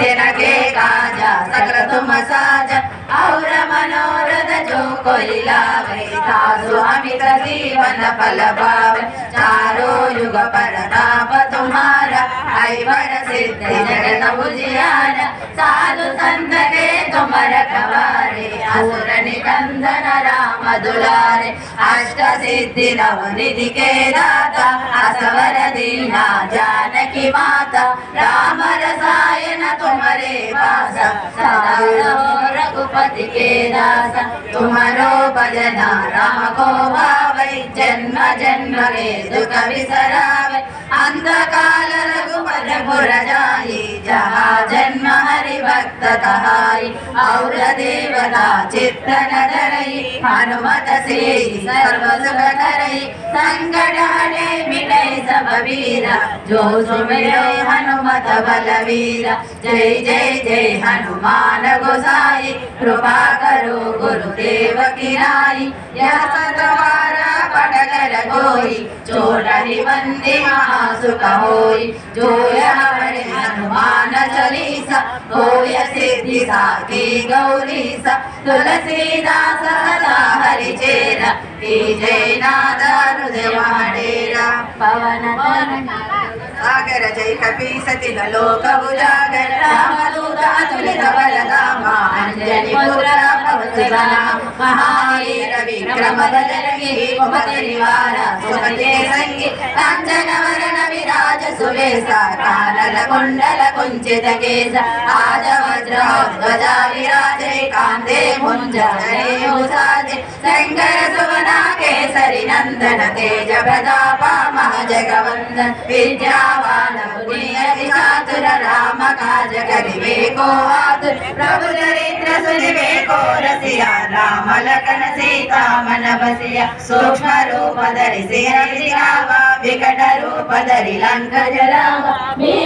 तेरगे काजा सकल तुम साजा और मनोरथ जो कोई लावे सासु अमित जीवन फल पावे चारों युग परताप तुम्हारा ऐवर सिद्धि जगत उजियारा साधु संत के तुम रखवारे असुर निकंदन राम दुलारे अष्ट सिद्धि नवनिधि के दाता असवर दीना जानकी माता राम रसायन तुम्हारे पास सदा रहो रघुपति के दास तुम्हारो भजना राम को भावै जन्म जन्म के दुख बिसरावै अंधकाल रघुपत पुर जाई जहाँ जन्म हरि भक्त कहाई और देवता चित्तन धरई हनुमत से सर्व सुख करई संकट हरे मिटै सब वीरा जो सुमिरै हनुमत बलवीरा जय जय जय हनुमान गोसाई कृपा करो गुरुदेव की नाई यह सतवारा पढ़ कर कोई चोरहि बंदी महासुख होई जो यह पढ़े हनुमान चालीसा होय सिद्धि साखी गौरीसा तुलसीदास सदा हरि चेरा जय नाथ हृदय डेरा पवन सागर जय कपि सति लोक उजागर रामदूत अतुलित बलधामा अंजनी पुत्र पवन महावीर विक्रम बजरंगी कुमति निवार सुमति संगी कांचन वरण विराज सुवेशा कानन कुंडल कुंचित केश आज वज्र ध्वजा विराजे कांधे भुज साजे शंकर सुवना केसरी नंदन तेज प्रताप महाजगवंदन विद्यावान बुद्धि चातुर राम काज करिवे को आतुर प्रभु चरित्र सुनिवे को रसिया राम लखन सीता मन बसिया सूक्ष्म रूप धरि सिर दिखावा विकट रूप धरि लंक जरावा।